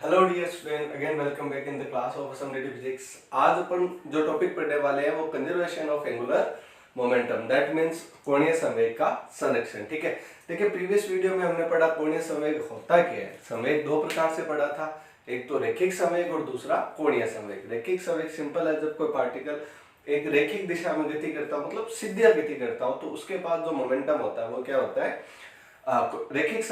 Hello dear student, again welcome back in the class of assembly physics. आज अपन जो topic पढ़ने वाले हैं वो conservation of angular momentum, that means कोणीय संवेग का संरक्षण। ठीक है, देखिए प्रीवियस वीडियो में हमने पढ़ा कोणीय संवेग होता क्या है। संवेग दो प्रकार से पढ़ा था, एक तो रैखिक संवेग और दूसरा कोणीय संवेग। रैखिक संवेग सिंपल है, जब कोई पार्टिकल एक रैखिक दिशा में गति करता हो, मतलब सीधी गति करता हो, तो उसके पास जो मोमेंटम होता है वो क्या होता है, रैखिक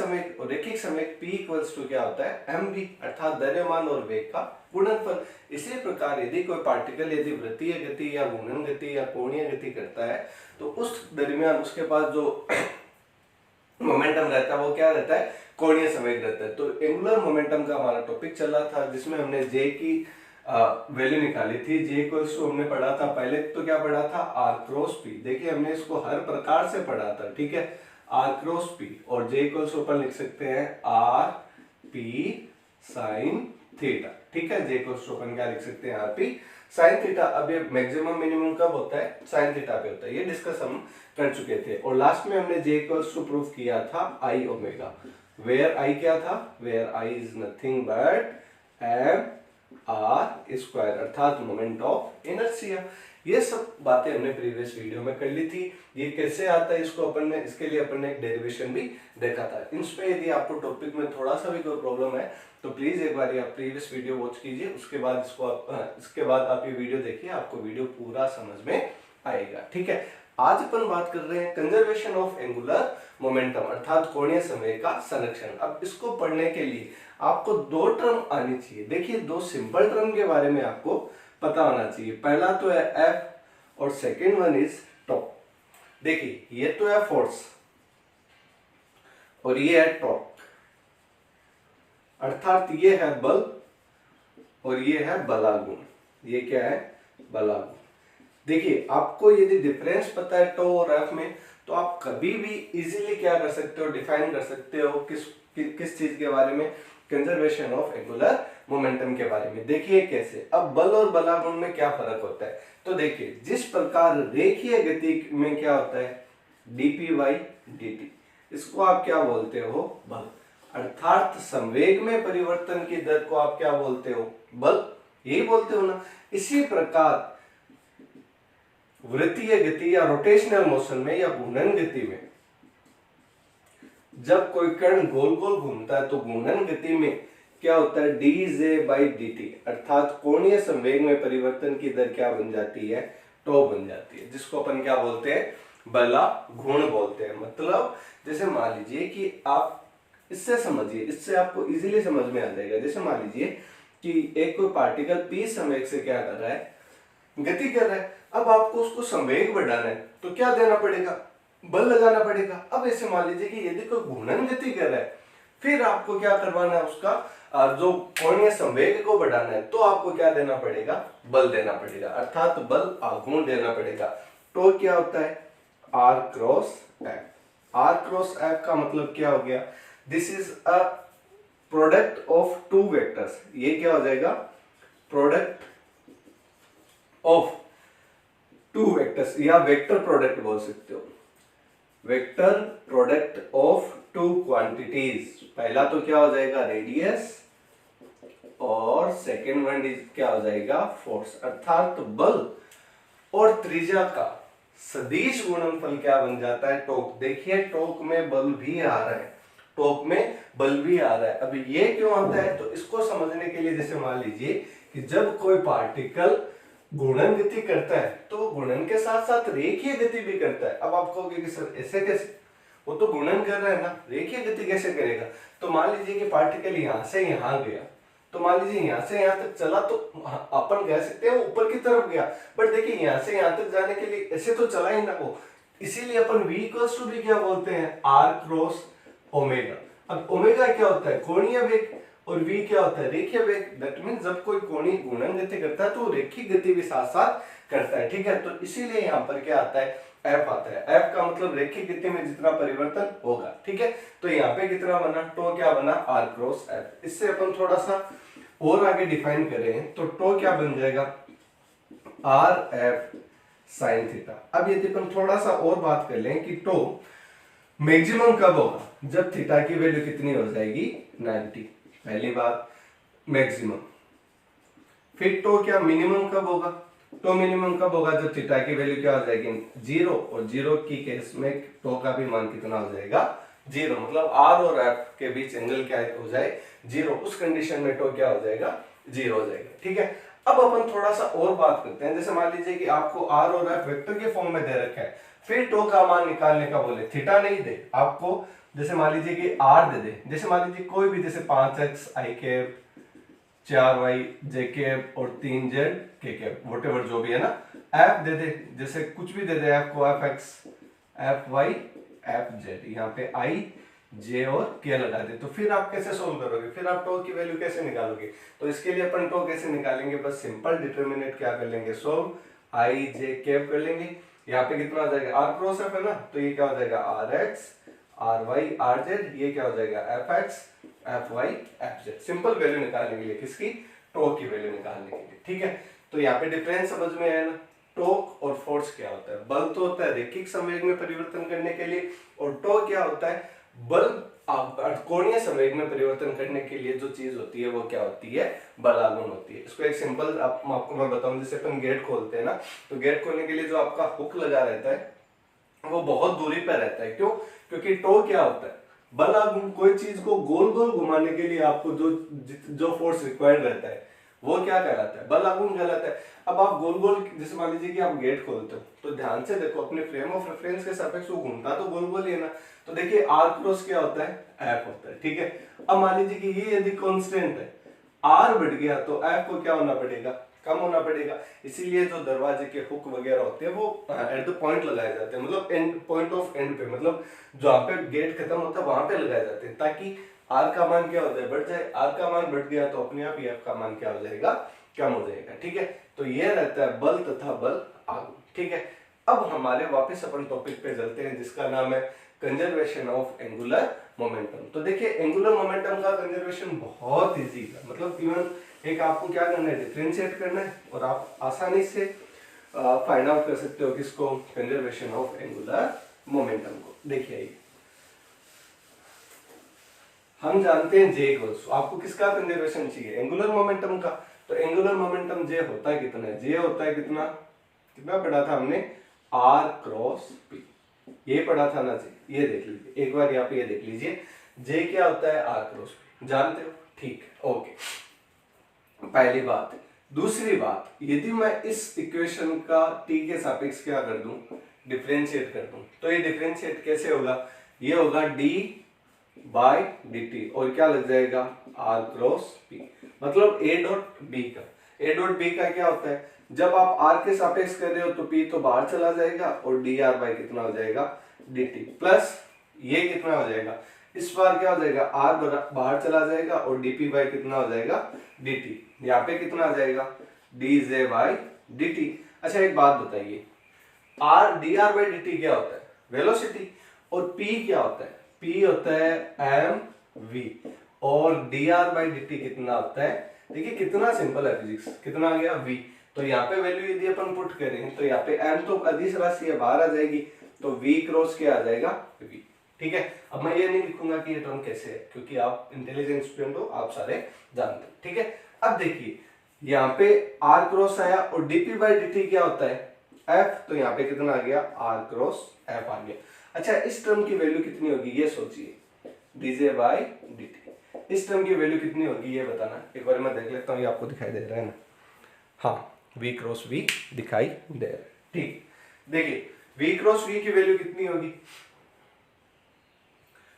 संवेग P इक्वल्स टू क्या होता है, mv, अर्थात द्रव्यमान और वेग का गुणनफल। इसी प्रकार यदि कोई पार्टिकल यदि वृत्तीय गति या घूर्णन गति या कोणीय गति करता है तो उस दरमियान उसके पास जो मोमेंटम रहता है वो क्या रहता है, कोणीय संवेग रहता है। तो एंगुलर मोमेंटम का हमारा टॉपिक चल रहा था जिसमें हमने J की वैल्यू निकाली थी। J इक्वल्स टू हमने पढ़ा था, पहले तो क्या पढ़ा था, R क्रॉस P। देखिए हमने इसको हर प्रकार से पढ़ा था, ठीक है, R क्रॉस P और J इक्वल्स अपन लिख सकते हैं R P साइन थीटा। ठीक है, J इक्वल्स टू अपन क्या लिख सकते हैं, R P साइन थीटा। अब ये मैक्सिमम मिनिमम कब होता है, साइन थीटा पे होता है, ये डिस्कस हम कर चुके थे। और लास्ट में हमने J इक्वल्स टू प्रूफ किया था I ओमेगा, वेयर I क्या था, where I is nothing but m r square, अर्थात मोमेंट ऑफ इनर्शिया। ये सब बातें हमने प्रीवियस वीडियो में कर ली थी। ये कैसे आता है इसको अपन ने, इसके लिए अपन ने एक डेरिवेशन भी देखा था। इसमें यदि आपको टॉपिक में थोड़ा सा भी कोई प्रॉब्लम है तो प्लीज एक बार आप प्रीवियस वीडियो वॉच कीजिए, उसके बाद इसके बाद आप ये वीडियो देखिए, आपको वीडियो पूरा समझ में आएगा। ठीक है, आज अपन बात कर रहे हैं कंजर्वेशन ऑफ एंगुलर मोमेंटम, अर्थात कोणीय संवेग का संरक्षण। अब इसको पढ़ने के लिए आपको दो टर्म आनी चाहिए। देखिए दो सिंपल टर्म के बारे में आपको पता होना चाहिए। पहला तो है F और सेकेंड वन इज टॉर्क। देखिए ये तो है फोर्स और ये है टॉर्क, अर्थात ये है बल और ये है बलागुण। ये क्या है, बलागुण। देखिए आपको यदि डिफरेंस पता है टो और एफ में तो आप कभी भी इजीली क्या कर सकते हो, डिफाइन कर सकते हो किस चीज के बारे में, कंजर्वेशन ऑफ एंगुलर मोमेंटम के बारे में। देखिए कैसे, अब बल और बलागुण में क्या फर्क होता है, तो देखिए जिस प्रकार रेखीय गति में क्या होता है dp/dt, इसको आप क्या बोलते हो, बल, अर्थात संवेग में परिवर्तन की दर को आप क्या बोलते हो, बल, यही बोलते हो ना। इसी प्रकार वृत्तीय गति या रोटेशनल मोशन में या घूर्णन गति में जब कोई कण गोल गोल घूमता है तो घूर्णन गति में क्या होता है, dJ/dt, अर्थात कोणीय संवेग में परिवर्तन की दर क्या बन जाती है, टो बन जाती है, जिसको अपन क्या बोलते हैं, बलागुण बोलते हैं। मतलब जैसे मान लीजिए कि आप इससे समझिए, इससे आपको इजीली समझ में आ जाएगा। जैसे मान लीजिए कि एक कोई पार्टिकल P संवेग से क्या कर रहा है, गति कर रहा है। अब आपको उसको संवेग बढ़ाना है तो क्या देना पड़ेगा, बल लगाना पड़ेगा। अब ऐसे मान लीजिए कि यदि कोई घूर्णन गति कर रहा है, फिर आपको क्या करवाना है, उसका जो कोणीय संवेग को बढ़ाना है तो आपको क्या देना पड़ेगा, बल देना पड़ेगा, अर्थात बल आघूर्ण देना पड़ेगा। तो क्या होता है, R cross F। R cross F का मतलब क्या हो गया, this is a product of two vectors. ये क्या हो जाएगा, प्रोडक्ट ऑफ टू वेक्टर्स, या वेक्टर प्रोडक्ट बोल सकते हो, vector product of two quantities. पहला तो क्या हो जाएगा, रेडियस, और सेकेंड वन इज क्या हो जाएगा, फोर्स, अर्थात बल और त्रिज्या का सदिश गुणनफल क्या बन जाता है, टॉर्क। देखिए टॉर्क में बल भी आ रहा है, टॉर्क में बल भी आ रहा है। अब ये क्यों आता है, तो इसको समझने के लिए जैसे मान लीजिए कि जब कोई पार्टिकल घूर्णन गति करता है तो घूर्णन के साथ साथ रेखीय गति भी करता है। अब आप कहोगे कि सर ऐसे कैसे, वो तो घूर्णन कर रहा है ना, रेखीय गति कैसे करेगा। तो मान लीजिए कि पार्टिकल यहां से यहां गया, तो मान लीजिए यहां से यहां तक चला तो अपन कह सकते हैं वो ऊपर की तरफ गया, बट देखिए यहां से यहां तक जाने के लिए ऐसे तो चला ही ना वो, इसीलिए अपन V इक्वल्स टू भी क्या बोलते हैं, R क्रॉस ओमेगा। अब ओमेगा क्या होता है, कोणीय वेग, और V क्या होता है, रेखीय वेग। दैट मींस जब कोई कोणीय घूर्णन गति करता है तो रेखीय गति भी साथ साथ करता है। ठीक है, तो इसीलिए यहाँ पर क्या आता है, F आता है। F का मतलब रेखीय गति में जितना परिवर्तन होगा। ठीक है, तो यहाँ पे कितना बना, टो क्या बना, R क्रॉस F। इससे अपन थोड़ा सा और आगे डिफाइन करें तो टो क्या बन जाएगा, RF साइन थीटा। अब यदि अपन थोड़ा सा और बात कर लें कि टो मैक्सिमम कब होगा, जब थीटा की वैल्यू कितनी हो जाएगी, 90। पहली बात। मैक्सिमम। फिर टो क्या मिनिमम कब होगा? टो मिनिमम कब होगा? जब थीटा की वैल्यू क्या हो जाएगी? 0, और 0 की केस में टो का भी मान कितना हो जाएगा? 0। मतलब आर और एफ के बीच एंगल क्या हो जाए? 0। उस कंडीशन में टो क्या हो जाएगा? 0 हो जाएगा। ठीक है, अब अपन थोड़ा सा और बात करते हैं। जैसे मान लीजिए कि आपको आर और एफ वेक्टर के फॉर्म में दे रखा है, फिर टो का मान निकालने का बोले, थीटा नहीं दे आपको, जैसे मान लीजिए कि आर दे दे, जैसे मान लीजिए कोई भी, जैसे 5x आई कैप, 4y जे कैप और 3z के कैप, वोटेवर जो भी है ना, एफ दे दे, जैसे कुछ भी दे दे, एफ को F X, F Y, F Z, यहाँ पे आई, जे और के लगा दे, तो फिर आप कैसे सोल्व करोगे? फिर आप टो की वैल्यू कैसे निकालोगे? तो इसके लिए अपन टो कैसे निकालेंगे? बस सिंपल डिटर्मिनेंट क्या कर लेंगे? सोल्व आई जे कैप कर लेंगे। यहाँ पे कितना आ जाएगा? आर क्रॉस एफ है ना, तो ये क्या हो जाएगा? R X, R Y, R Z, ये क्या हो जाएगा? F X, F Y, F Z. Simple value निकालने के लिए, किसकी? टो की वैल्यू निकालने के लिए। ठीक है, तो यहाँ पे डिफरेंस समझ में आया ना? टॉर्क और फोर्स क्या होता है? बल तो होता है रैखिक संवेग में परिवर्तन करने के लिए, और टॉर्क क्या होता है? बल कोणीय संवेग में परिवर्तन करने के लिए जो चीज होती है वो क्या होती है? बल आघूर्ण होती है। इसको एक सिंपल आपको मैं बताऊं, जैसे अपन गेट खोलते हैं ना, तो गेट खोलने के लिए जो आपका हुक लगा रहता है वो बहुत दूरी पर रहता है। क्यों? क्योंकि टो क्या होता है? बल आघूर्ण। कोई चीज को गोल गोल घुमाने के लिए आपको जो फोर्स रिक्वायर्ड रहता है वो क्या कहलाता है? बल आघूर्ण कहलाता है। अब आप गोल गोल, जैसे मान लीजिए कि आप गेट खोलते हो, तो ध्यान से देखो, अपने फ्रेम ऑफ रेफरेंस के सापेक्ष वो घूमता तो गोल गोल ही है ना, तो देखिए आर क्रॉस क्या होता है? एफ होता है। ठीक है, अब मान लीजिए कि ये यदि कांस्टेंट है, आर बढ़ गया तो एफ को क्या होना पड़ेगा? कम होना पड़ेगा। इसीलिए जो दरवाजे के हुक वगैरह होते हैं वो एट द पॉइंट लगाए जाते हैं, मतलब एंड पॉइंट ऑफ एंड पे, मतलब जहां पे गेट खत्म होता है वहां पे लगाए जाते हैं, ताकि आर का मान क्या हो जाए? बढ़ जाए। आर का मान बढ़ गया तो अपने आप ही एफ का मान क्या हो जाएगा? कम हो जाएगा। ठीक है, तो ये रहता है बल तथा बल आघूर्ण। ठीक है, अब हमारे वापस अपन टॉपिक पे चलते हैं जिसका नाम है कंजर्वेशन ऑफ एंगुलर मोमेंटम। तो देखिए, एंगुलर मोमेंटम का कंजर्वेशन बहुत इजी है, मतलब इवन एक आपको क्या करना है? डिफरेंशिएट करना है, और आप आसानी से फाइंड आउट कर सकते हो किसको? कंजर्वेशन ऑफ एंगुलर मोमेंटम को। देखिए, हम जानते हैं जे इक्वल्स, आपको किसका कंजर्वेशन चाहिए? एंगुलर मोमेंटम का। तो एंगुलर मोमेंटम जे होता है कितना? जे होता है कितना? कितना पढ़ा था हमने? आर क्रॉस पी, ये पढ़ा था ना जी? ये देख लीजिए एक बार, यहाँ पे ये देख लीजिए, जे क्या होता है? R cross P. जानते हो? ठीक है, ओके, पहली बात। दूसरी बात, यदि मैं इस इक्वेशन का टी के सापेक्ष क्या कर दूं? डिफरेंशिएट कर दूं, तो ये डिफरेंशिएट कैसे होगा? ये होगा डी बाय dt, और क्या लग जाएगा? r क्रॉस p, मतलब a डॉट b का। a डॉट b का क्या होता है? जब आप r के सापेक्ष कर रहे हो तो p तो बाहर चला जाएगा, और dr बाय कितना हो जाएगा? dt, प्लस ये कितना हो जाएगा? इस बार क्या हो जाएगा? r बाहर चला जाएगा, और dp बाय कितना हो जाएगा? dt। यहाँ पे कितना आ जाएगा? dj by dt। अच्छा, एक बात बताइए, dr बाय dt क्या होता है? वेलोसिटी। और p क्या होता है? P होता है mv, और dr बाई dt कितना होता है? देखिए कितना सिंपल है फिजिक्स, कितना आ गया? v। तो यहाँ पे वैल्यू यदि अपन पुट करें तो यहाँ पे m तो अदिश राशि है, बाहर आ जाएगी, तो v क्रॉस क्या आ जाएगा? v। ठीक है, अब मैं ये नहीं लिखूंगा कि ये टर्म कैसे है, क्योंकि आप इंटेलिजेंट स्टूडेंट हो, आप सारे जानते हैं। ठीक है, अब देखिए यहाँ पे r क्रॉस आया, और dp बाई dt क्या होता है? f, तो यहाँ पे कितना आ गया? r क्रॉस f आ गया। अच्छा, इस टर्म की वैल्यू कितनी होगी ये सोचिए, dj बाय dt। इस टर्म की वैल्यू कितनी होगी ये बताना। एक बार मैं देख लेता हूँ, ये आपको दिखाई दे रहा है ना? हाँ, v क्रॉस v दिखाई दे रहा है। ठीक, देखिए v क्रॉस v की वैल्यू कितनी होगी?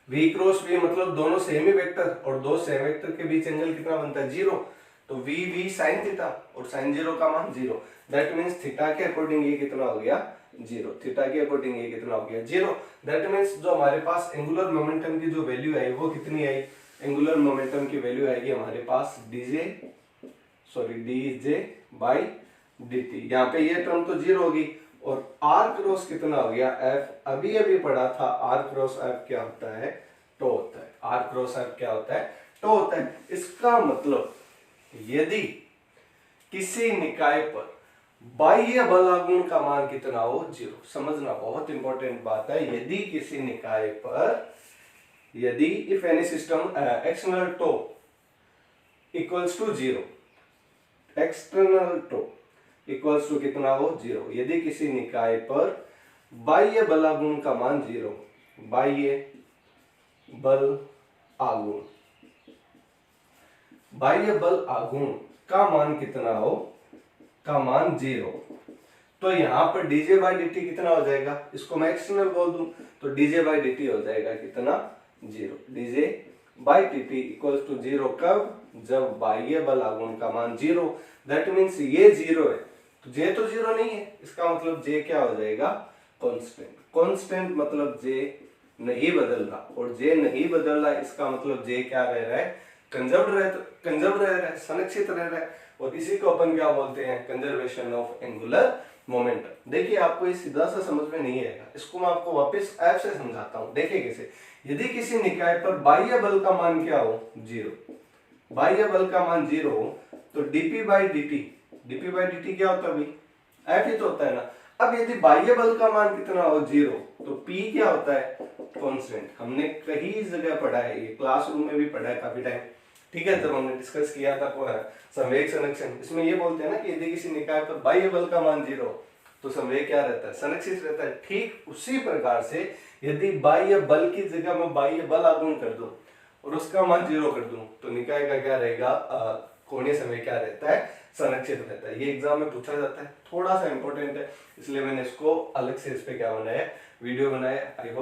v क्रॉस v मतलब दोनों सेम ही वेक्टर, और दो सेम वेक्टर के बीच एंगल कितना बनता है? 0। तो v साइन थीटा, और साइन 0 का मान 0, दैट मीन्स थीटा के अकॉर्डिंग ये कितना हो गया? 0। थीटा के अकॉर्डिंग ये कितना हो गया? 0। दैट मीन्स जो हमारे पास एंगुलर मोमेंटम की जो वैल्यू आई वो कितनी आई? एंगुलर मोमेंटम की वैल्यू आएगी हमारे पास dj बाई dt। यहाँ पे ये टर्म तो 0 होगी, और r क्रॉस कितना हो गया? f। अभी अभी पढ़ा था r क्रॉस f क्या होता है? टो होता है। r क्रॉस f क्या होता है? टो होता है। इसका मतलब यदि किसी निकाय पर बाह्य बल आघूर्ण का मान कितना हो? 0। समझना, बहुत इंपॉर्टेंट बात है। यदि किसी निकाय पर, यदि इफ एनी सिस्टम एक्सटर्नल टो इक्वल्स टू 0, एक्सटर्नल टो इक्वल्स टू कितना हो 0। यदि किसी निकाय पर बाह्य बलागुण का मान 0, बाह्य बल आघूर्ण, बाह्य बल आघूर्ण का मान कितना हो, का मान 0, तो यहां पर dj बाई dt कितना हो जाएगा, इसको मैं एक्सटर्नल बोल दूं तो dj बाई dt हो जाएगा कितना 0। dj by dt equals to 0 कब, जब बाह्य बल आघूर्ण का मान 0। दैट मीन्स ये 0 है तो j तो 0 नहीं है, इसका मतलब j क्या हो जाएगा, कांस्टेंट। कांस्टेंट मतलब j नहीं बदल रहा, और j नहीं बदल रहा इसका मतलब j क्या रह रहा है, कंजर्व रह रहा है, संरक्षित रह रहा है, और इसी को अपन क्या बोलते हैं, कंजर्वेशन ऑफ एंगुलर मोमेंटम। देखिए आपको ये सीधा सा समझ में नहीं आएगा, इसको मैं आपको वापस ऐप से समझाता हूँ। देखिए कैसे, यदि किसी निकाय पर बाह्य बल का मान क्या हो 0, बाह्य बल का मान 0 हो तो dp बाई dt क्या होता है भाई, f ही तो होता है ना। अब यदि बाह्य बल का मान कितना हो 0 तो p क्या होता है, कांस्टेंट। हमने कई जगह पढ़ा है, ये क्लासरूम में भी पढ़ा है काफी टाइम, ठीक है, जब हमने डिस्कस किया था संवेग संरक्षण, इसमें ये बोलते हैं ना कि यदि किसी निकाय पर बाह्य बल का मान 0 तो संवेग क्या रहता है, संरक्षित रहता है। ठीक उसी प्रकार से यदि बाह्य बल की जगह मैं बाह्य बल आघूर्ण कर दूं और उसका मान 0 कर दूं तो निकाय का क्या रहेगा, कोणीय संवेग क्या रहता है, संरक्षित रहता है। ये एग्जाम में पूछा जाता है, थोड़ा सा इंपॉर्टेंट है, इसलिए मैंने इसको अलग से इस पे क्या बनाया, वीडियो बनाया।